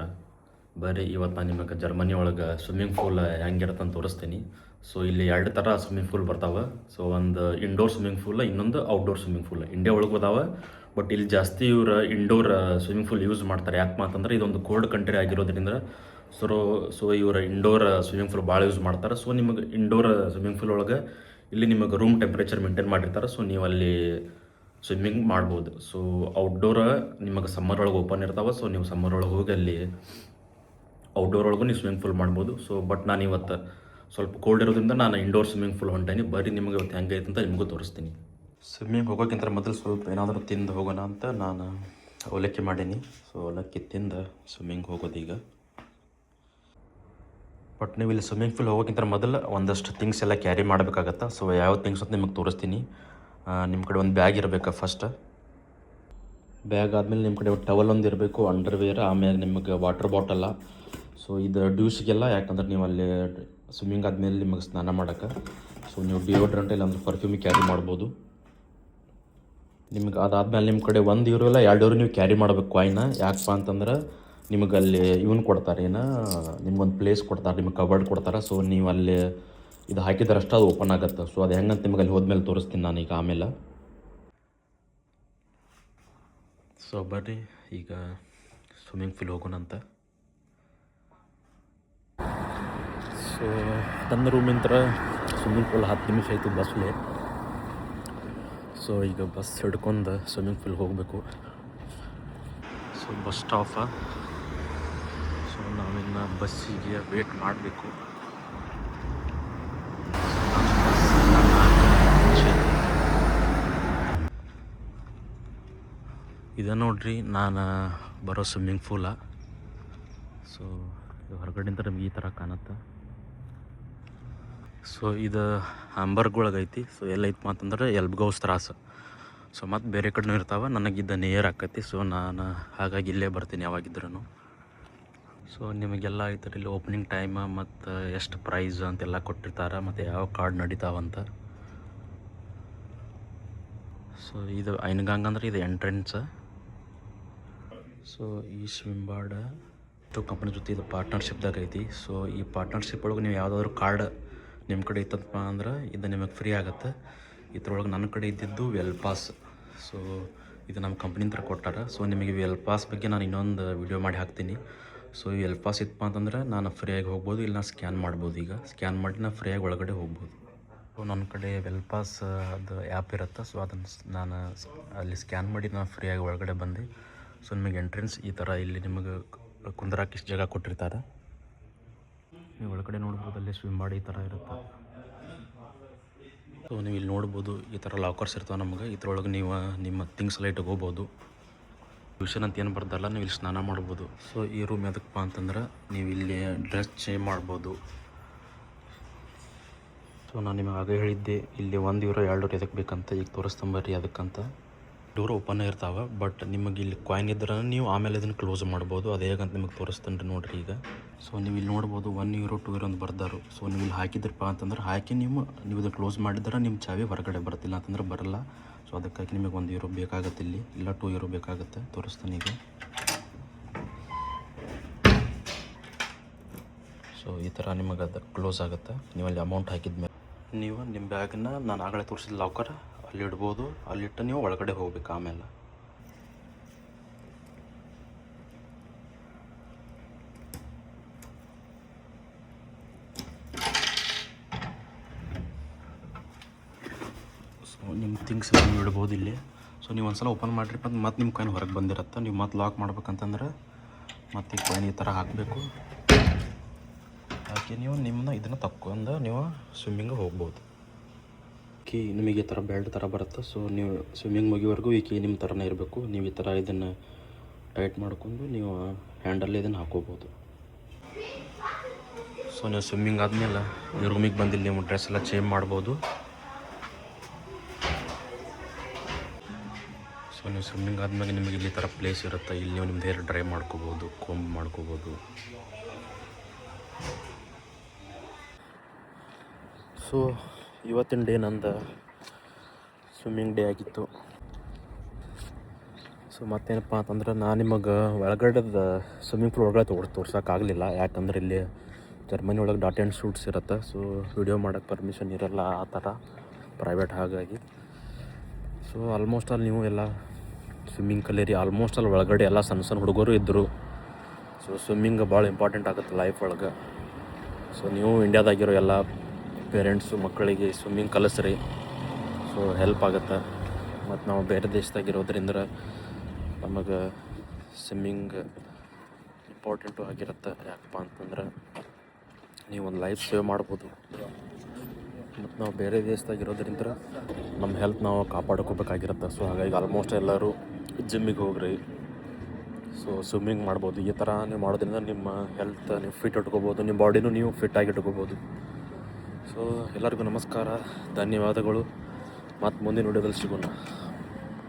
ನಮಸ್ಕಾರ. ಬರ್ರಿ ಇವತ್ತು ನಾನು ನಿಮಗೆ ಜರ್ಮನಿ ಒಳಗೆ ಸ್ವಿಮ್ಮಿಂಗ್ ಪೂಲ್ ಹೆಂಗಿರುತ್ತೆ ಅಂತ ತೋರಿಸ್ತೀನಿ. ಸೊ ಇಲ್ಲಿ 2 ಥರ ಸ್ವಿಮ್ಮಿಂಗ್ ಪೂಲ್ ಬರ್ತಾವೆ. ಸೊ ಒಂದು ಇಂಡೋರ್ ಸ್ವಿಮ್ಮಿಂಗ್ ಪೂಲ್, ಇನ್ನೊಂದು ಔಟ್ಡೋರ್ ಸ್ವಿಮ್ಮಿಂಗ್ ಪೂಲ್. ಇಂಡಿಯಾ ಒಳಗೆ ಅದಾವೆ, ಬಟ್ ಇಲ್ಲಿ ಜಾಸ್ತಿ ಇವ್ರು ಇಂಡೋರ್ ಸ್ವಿಮ್ಮಿಂಗ್ ಪೂಲ್ ಯೂಸ್ ಮಾಡ್ತಾರೆ. ಯಾಕಪ್ಪ ಅಂತಂದ್ರೆ ಇದೊಂದು ಕೋಲ್ಡ್ ಕಂಟ್ರಿ ಆಗಿರೋದ್ರಿಂದ ಸೊ ಇವರು ಇಂಡೋರ್ ಸ್ವಿಮ್ಮಿಂಗ್ ಪೂಲ್ ಭಾಳ ಯೂಸ್ ಮಾಡ್ತಾರೆ. ಸೊ ನಿಮಗೆ ಇಂಡೋರ್ ಸ್ವಿಮ್ಮಿಂಗ್ ಪೂಲ್ ಒಳಗೆ ಇಲ್ಲಿ ನಿಮಗೆ ರೂಮ್ ಟೆಂಪ್ರೇಚರ್ ಮೇಂಟೈನ್ ಮಾಡಿರ್ತಾರೆ. ಸೊ ನೀವು ಅಲ್ಲಿ ಸ್ವಿಮ್ಮಿಂಗ್ ಮಾಡ್ಬೋದು. ಸೊ ಔಟ್ಡೋರ್ ನಿಮಗೆ ಸಮ್ಮರ್ ಒಳಗೆ ಓಪನ್ ಇರ್ತಾವೆ. ಸೊ ನೀವು ಸಮ್ಮರ್ ಒಳಗೆ ಹೋಗಿ ಅಲ್ಲಿ ಔಟ್ಡೋರ್ ಒಳಗೂ ನೀವು ಸ್ವಿಮ್ಮಿಂಗ್ ಪೂಲ್ ಮಾಡ್ಬೋದು. ಸೊ ಬಟ್ ನಾನು ಇವತ್ತು ಸ್ವಲ್ಪ ಕೋಲ್ಡ್ ಇರೋದ್ರಿಂದ ನಾನು ಇಂಡೋರ್ ಸ್ವಿಮ್ಮಿಂಗ್ ಪೂಲ್ ಹೊಂಟೇನಿ. ಬರೀ ನಿಮಗೆ ಇವತ್ತು ಹೆಂಗೈತೆ ಅಂತ ನಿಮಗೂ ತೋರಿಸ್ತೀನಿ. ಸ್ವಿಮ್ಮಿಂಗ್ ಹೋಗೋಕ್ಕಿಂತ ಮೊದಲು ಸ್ವಲ್ಪ ಏನಾದರೂ ತಿಂದು ಹೋಗೋಣ ಅಂತ ನಾನು ಅವಲಕ್ಕಿ ಮಾಡೀನಿ. ಸೊ ಅವಲಕ್ಕಿ ತಿಂದು ಸ್ವಿಮ್ಮಿಂಗ್ ಹೋಗೋದೀಗ. ಬಟ್ ನೀವು ಇಲ್ಲಿ ಸ್ವಿಮ್ಮಿಂಗ್ ಪೂಲ್ ಹೋಗೋಕ್ಕಿಂತ ಮೊದಲು ಒಂದಷ್ಟು ಥಿಂಗ್ಸ್ ಎಲ್ಲ ಕ್ಯಾರಿ ಮಾಡಬೇಕಾಗತ್ತೆ. ಸೊ ಯಾವ ಥಿಂಗ್ಸ್ ಅಂತ ನಿಮಗೆ ತೋರಿಸ್ತೀನಿ. ನಿಮ್ಮ ಕಡೆ ಒಂದು ಬ್ಯಾಗ್ ಇರಬೇಕು. ಫಸ್ಟ್ ಬ್ಯಾಗ್ ಆದಮೇಲೆ ನಿಮ್ಮ ಕಡೆ ಟವಲ್ ಒಂದು ಇರಬೇಕು, ಅಂಡರ್ವೇರ್, ಆಮೇಲೆ ನಿಮಗೆ ವಾಟರ್ ಬಾಟಲ್ಲ. ಸೊ ಇದು ಡ್ಯೂಸಿಗೆಲ್ಲ, ಯಾಕಂದ್ರೆ ನೀವು ಅಲ್ಲಿ ಸ್ವಿಮ್ಮಿಂಗ್ ಆದಮೇಲೆ ನಿಮಗೆ ಸ್ನಾನ ಮಾಡೋಕ್ಕೆ ಸೊ ನೀವು ಡಿಯೋಡ್ರೆಂಟ್ ಇಲ್ಲಾಂದ್ರೆ ಪರ್ಫ್ಯೂಮಿಗೆ ಕ್ಯಾರಿ ಮಾಡ್ಬೋದು. ನಿಮ್ಗೆ ಅದಾದಮೇಲೆ ನಿಮ್ಮ ಕಡೆ €1 ಇಲ್ಲ €2 ನೀವು ಕ್ಯಾರಿ ಮಾಡ್ಬೇಕು ಕಾಯಿನ. ಯಾಕಪ್ಪ ಅಂತಂದ್ರೆ ನಿಮಗೆ ಅಲ್ಲಿ ಇವನು ಕೊಡ್ತಾರೆ, ನಿಮ್ಗೊಂದು ಪ್ಲೇಸ್ ಕೊಡ್ತಾರೆ, ನಿಮಗೆ ಕಬರ್ಡ್ ಕೊಡ್ತಾರೆ. ಸೊ ನೀವು ಅಲ್ಲಿ ಇದು ಹಾಕಿದ್ರಷ್ಟು ಅದು ಓಪನ್ ಆಗುತ್ತೆ. ಸೊ ಅದು ಹೆಂಗಂತ ನಿಮಗೆ ಅಲ್ಲಿ ಹೋದ್ಮೇಲೆ ತೋರಿಸ್ತೀನಿ ನಾನು ಈಗ ಆಮೇಲೆ. ಸೊ ಬರ್ರಿ ಈಗ ಸ್ವಿಮ್ಮಿಂಗ್ ಪೂಲ್ ಹೋಗೋಣಂತ. ಸೊ ನನ್ನ ರೂಮಿಂದ ಸ್ವಿಮ್ಮಿಂಗ್ ಪೂಲ್ 10 ನಿಮಿಷ ಆಯಿತು ಬಸ್ಲೇ. ಸೊ ಈಗ ಬಸ್ ಹಿಡ್ಕೊಂಡು ಸ್ವಿಮ್ಮಿಂಗ್ ಪೂಲ್ ಹೋಗಬೇಕು. So bus stop. ಸೊ ನಾವಿನ್ನು ಬಸ್ಸಿಗೆ ವೇಟ್ ಮಾಡಬೇಕು. ಇದು ನೋಡ್ರಿ ನಾನು ಬರೋ ಸ್ವಿಮ್ಮಿಂಗ್ ಪೂಲ. ಸೊ ಹೊರಗಡೆಯಿಂದ ನಮ್ಗೆ ಈ ಥರ ಕಾಣುತ್ತೆ. ಸೊ ಇದು ಹ್ಯಾಂಬರ್ಗೊಳಗೈತಿ. ಸೊ ಎಲ್ಲೈತಪ್ಪ ಅಂತಂದ್ರೆ ಎಲ್ಬ್ಗೌಸ್ ತ್ರಾಸು. ಸೊ ಮತ್ತು ಬೇರೆ ಕಡೆನೂ ಇರ್ತಾವೆ, ನನಗಿದ್ದ ನಿಯರ್ ಆಕೈತಿ. ಸೊ ನಾನು ಹಾಗಾಗಿ ಇಲ್ಲೇ ಬರ್ತೀನಿ ಯಾವಾಗಿದ್ರೂ. ಸೊ ನಿಮಗೆಲ್ಲ ಐತರಿ ಇಲ್ಲಿ ಓಪನಿಂಗ್ ಟೈಮ್ ಮತ್ತು ಎಷ್ಟು ಪ್ರೈಸ್ ಅಂತೆಲ್ಲ ಕೊಟ್ಟಿರ್ತಾರೆ, ಮತ್ತು ಯಾವ ಕಾರ್ಡ್ ನಡೀತಾವಂತ. ಸೊ ಇದು ಐನ್ಗಾಂಗ್ ಅಂದ್ರೆ ಇದು ಎಂಟ್ರೆನ್ಸ್. ಸೊ ಈ ಸ್ವಿಮ್ ಬಾರ್ಡ್ ಕಂಪ್ನಿ ಜೊತೆ ಇದು ಪಾರ್ಟ್ನರ್ಶಿಪ್ದಾಗ ಐತಿ. ಸೊ ಈ ಪಾರ್ಟ್ನರ್ಶಿಪ್ ಒಳಗೆ ನೀವು ಯಾವುದಾದ್ರೂ ಕಾರ್ಡ್ ನಿಮ್ಮ ಕಡೆ ಇತ್ತಪ್ಪ ಅಂದ್ರೆ ಇದು ನಿಮಗೆ ಫ್ರೀ ಆಗುತ್ತೆ. ಇದ್ರೊಳಗೆ ನನ್ನ ಕಡೆ ಇದ್ದಿದ್ದು ವೆಲ್ ಪಾಸ್. ಸೊ ಇದು ನಮ್ಮ ಕಂಪ್ನಿಂದ ಕೊಟ್ಟಾರ. ಸೊ ನಿಮಗೆ ವೆಲ್ ಪಾಸ್ ಬಗ್ಗೆ ನಾನು ಇನ್ನೊಂದು ವಿಡಿಯೋ ಮಾಡಿ ಹಾಕ್ತೀನಿ. ಸೊ ಈ ವೆಲ್ ಪಾಸ್ ಇತ್ತಪ್ಪ ಅಂತಂದ್ರೆ ನಾನು ಫ್ರೀಯಾಗಿ ಹೋಗ್ಬೋದು, ಇಲ್ಲ ನಾನು ಸ್ಕ್ಯಾನ್ ಮಾಡ್ಬೋದು. ಈಗ ಸ್ಕ್ಯಾನ್ ಮಾಡಿ ನಾನು ಫ್ರೀಯಾಗಿ ಒಳಗಡೆ ಹೋಗ್ಬೋದು. ಸೊ ನನ್ನ ಕಡೆ ವೆಲ್ ಪಾಸ್ ಅದು ಆ್ಯಪ್ ಇರುತ್ತೆ. ಸೊ ಅದನ್ನು ನಾನು ಅಲ್ಲಿ ಸ್ಕ್ಯಾನ್ ಮಾಡಿ ನಾನು ಫ್ರೀಯಾಗಿ ಒಳಗಡೆ ಬಂದು. ಸೊ ನಿಮಗೆ ಎಂಟ್ರೆನ್ಸ್ ಈ ಥರ ಇಲ್ಲಿ ನಿಮಗೆ ಕುಂದ್ರಾಕೆ ಇಷ್ಟು ಜಾಗ ಕೊಟ್ಟಿರ್ತಾರೆ. ನೀವು ಒಳಗಡೆ ನೋಡ್ಬೋದು, ಅಲ್ಲಿ ಸ್ವಿಮ್ ಮಾಡಿ ಈ ಥರ ಇರುತ್ತೆ. ಸೊ ನೀವು ಇಲ್ಲಿ ನೋಡ್ಬೋದು ಈ ಥರ ಲಾಕರ್ಸ್ ಇರ್ತಾವೆ ನಮಗೆ. ಇದ್ರೊಳಗೆ ನೀವು ನಿಮ್ಮ ಥಿಂಗ್ಸ್ ಎಲ್ಲ ಇಟ್ಕೋಬೋದು. ಟ್ಯೂಷನ್ ಅಂತ ಏನು ಬರ್ದಲ್ಲ, ನೀವು ಇಲ್ಲಿ ಸ್ನಾನ ಮಾಡ್ಬೋದು. ಸೊ ಈ ರೂಮ್ ಯಾವುದಕ್ಕಪ್ಪ ಅಂತಂದ್ರೆ ನೀವು ಇಲ್ಲಿ ಡ್ರೆಸ್ ಚೇಂಜ್ ಮಾಡ್ಬೋದು. ಸೊ ನಾನು ನಿಮಗೆ ಆಗ ಹೇಳಿದ್ದೆ ಇಲ್ಲಿ €1 €2 ಎದಕ್ಕೆ ಬೇಕಂತ. ಈಗ ತೋರಿಸ್ತಂಬರ್ರಿ ಅದಕ್ಕಂತ. ಡೋರ್ ಓಪನ್ ಇರ್ತಾವೆ, ಬಟ್ ನಿಮಗೆ ಇಲ್ಲಿ ಕಾಯಿನ್ ಇದ್ರೆ ನೀವು ಆಮೇಲೆ ಇದನ್ನು ಕ್ಲೋಸ್ ಮಾಡ್ಬೋದು. ಅದು ಹೇಗಂತ ನಿಮಗೆ ತೋರಿಸ್ತೇನೆ ನೋಡಿರಿ ಈಗ. ಸೊ ನೀವು ಇಲ್ಲಿ ನೋಡ್ಬೋದು €1 €2 ಅಂತ ಬರ್ದಾರು. ಸೊ ನೀವು ಇಲ್ಲಿ ಹಾಕಿದ್ರಪ್ಪ ಅಂತಂದ್ರೆ ಹಾಕಿ ನೀವು ಇದನ್ನು ಕ್ಲೋಸ್ ಮಾಡಿದ್ರೆ ನಿಮ್ಮ ಚಾವಿ ಹೊರಗಡೆ ಬರುತ್ತಿಲ್ಲ ಅಂತಂದ್ರೆ ಬರಲ್ಲ. ಸೊ ಅದಕ್ಕಾಗಿ ನಿಮಗೆ €1 ಬೇಕಾಗುತ್ತೆ ಇಲ್ಲಿ, ಇಲ್ಲ €2 ಬೇಕಾಗುತ್ತೆ. ತೋರಿಸ್ತಾನೆ ಈಗ. ಸೊ ಈ ಥರ ನಿಮಗೆ ಅದು ಕ್ಲೋಸ್ ಆಗುತ್ತೆ. ನೀವು ಅಲ್ಲಿ ಅಮೌಂಟ್ ಹಾಕಿದ್ಮೇಲೆ ನೀವು ನಿಮ್ಮ ಬ್ಯಾಗನ್ನ ನಾನು ಆಗಲೇ ತೋರಿಸಿದ ಲಾಕರ್ ಅಲ್ಲಿ ಇಡ್ಬೋದು. ಅಲ್ಲಿಟ್ಟು ನೀವು ಒಳಗಡೆ ಹೋಗ್ಬೇಕು ಆಮೇಲೆ. ಸೊ ನಿಮ್ಮ ಥಿಂಗ್ಸ್ ನೀವು ಇಡ್ಬೋದು ಇಲ್ಲಿ. ಸೊ ನೀವು ಒಂದು ಸಲ ಓಪನ್ ಮಾಡಿರಿ ಮತ್ತು ನಿಮ್ಮ ಕಾಯಿನ್ ಹೊರಗೆ ಬಂದಿರುತ್ತೆ. ನೀವು ಮತ್ತೆ ಲಾಕ್ ಮಾಡ್ಬೇಕಂತಂದ್ರೆ ಮತ್ತು ಈ ಕಾಯಿನ್ ಈ ಥರ ಹಾಕಬೇಕು. ಹಾಕಿ ನೀವು ನಿಮ್ಮನ್ನ ಇದನ್ನು ತಕ್ಕೊಂಡು ನೀವು ಸ್ವಿಮ್ಮಿಂಗ್ ಹೋಗ್ಬೋದು. ಕೀ ನಿಮಗೆ ಈ ಥರ ಬೆಲ್ಟ್ ಥರ ಬರುತ್ತೆ. ಸೊ ನೀವು ಸ್ವಿಮ್ಮಿಂಗ್ ಮುಗಿವರೆಗೂ ಈ ಕೀ ನಿಮ್ಮ ಥರನೇ ಇರಬೇಕು. ನೀವು ಈ ಥರ ಇದನ್ನು ಟೈಟ್ ಮಾಡ್ಕೊಂಡು ನೀವು ಹ್ಯಾಂಡಲ್ಲಿ ಇದನ್ನು ಹಾಕೋಬೋದು. ಸೊ ನೀವು ಸ್ವಿಮ್ಮಿಂಗ್ ಆದಮೇಲೆ ಈ ರೂಮಿಗೆ ಬಂದಿಲ್ಲಿ ನೀವು ಡ್ರೆಸ್ ಎಲ್ಲ ಚೇಂಜ್ ಮಾಡ್ಬೋದು. ಸೊ ನೀವು ಸ್ವಿಮ್ಮಿಂಗ್ ಆದಮೇಲೆ ನಿಮಗೆ ಇಲ್ಲಿ ಥರ ಪ್ಲೇಸ್ ಇರುತ್ತೆ. ಇಲ್ಲಿ ನೀವು ನಿಮ್ದು ಹೇರ್ ಡ್ರೈ ಮಾಡ್ಕೋಬೋದು, ಕೋಂಬ್ ಮಾಡ್ಕೋಬೋದು. ಸೊ ಇವತ್ತಿನ ಡೇ ನಂದು ಸ್ವಿಮ್ಮಿಂಗ್ ಡೇ ಆಗಿತ್ತು. ಸೊ ಸೊ ಮತ್ತೇನಪ್ಪ ಅಂತಂದ್ರೆ ನಾನು ನಿಮಗೆ ಒಳಗಡೆದ ಸ್ವಿಮ್ಮಿಂಗ್ ಪೂಲ್ ಒಳಗಡೆ ತೋರ್ಸೋಕ್ಕಾಗಲಿಲ್ಲ, ಯಾಕಂದ್ರೆ ಇಲ್ಲಿ ಜರ್ಮನಿ ಒಳಗೆ ಡಾಟ್ ಆ್ಯಂಡ್ ಶೂಟ್ಸ್ ಇರುತ್ತೆ. ಸೊ ವಿಡಿಯೋ ಮಾಡೋಕ್ಕೆ ಪರ್ಮಿಷನ್ ಇರೋಲ್ಲ ಆ ಥರ ಪ್ರೈವೇಟ್. ಹಾಗಾಗಿ ಸೊ ಆಲ್ಮೋಸ್ಟ್ ಅಲ್ಲಿ ನೀವು ಎಲ್ಲ ಸ್ವಿಮ್ಮಿಂಗ್ ಕಲೀರಿ. ಆಲ್ಮೋಸ್ಟ್ ಅಲ್ಲಿ ಒಳಗಡೆ ಎಲ್ಲ ಸಣ್ಣ ಸಣ್ಣ ಹುಡುಗರು ಇದ್ದರು. ಸೊ ಸ್ವಿಮ್ಮಿಂಗ್ ಭಾಳ ಇಂಪಾರ್ಟೆಂಟ್ ಆಗುತ್ತೆ ಲೈಫ್ ಒಳಗೆ. ಸೊ ನೀವು ಇಂಡ್ಯಾದಾಗಿರೋ ಎಲ್ಲ ಪೇರೆಂಟ್ಸು ಮಕ್ಕಳಿಗೆ ಸ್ವಿಮ್ಮಿಂಗ್ ಕಲಿಸ್ರಿ. ಸೊ ಹೆಲ್ಪ್ ಆಗುತ್ತೆ. ಮತ್ತು ನಾವು ಬೇರೆ ದೇಶದಾಗಿರೋದ್ರಿಂದ ನಮಗೆ ಸ್ವಿಮ್ಮಿಂಗ್ ಇಂಪಾರ್ಟೆಂಟು ಆಗಿರುತ್ತೆ. ಯಾಕಪ್ಪ ಅಂತಂದ್ರೆ ನೀವು ಒಂದು ಲೈಫ್ ಸೇವ್ ಮಾಡ್ಬೋದು. ಮತ್ತು ನಾವು ಬೇರೆ ದೇಶದಾಗಿರೋದ್ರಿಂದ ನಮ್ಮ ಹೆಲ್ತ್ ನಾವು ಕಾಪಾಡ್ಕೋಬೇಕಾಗಿರುತ್ತೆ. ಸೊ ಹಾಗಾಗಿ ಆಲ್ಮೋಸ್ಟ್ ಎಲ್ಲರೂ ಜಿಮ್ಮಿಗೆ ಹೋಗ್ರಿ. ಸೊ ಸ್ವಿಮ್ಮಿಂಗ್ ಮಾಡ್ಬೋದು. ಈ ಥರ ನೀವು ಮಾಡೋದ್ರಿಂದ ನಿಮ್ಮ ಹೆಲ್ತ್ ನೀವು ಫಿಟ್ ಇಟ್ಕೋಬೋದು, ನಿಮ್ಮ ಬಾಡಿನೂ ನೀವು ಫಿಟ್ಟಾಗಿ ಇಟ್ಕೋಬೋದು. ಸೊ ಎಲ್ಲರಿಗೂ ನಮಸ್ಕಾರ, ಧನ್ಯವಾದಗಳು. ಮತ್ತು ಮುಂದಿನ ವಿಡಿಯೋದಲ್ಲಿ ಸಿಗೋಣ.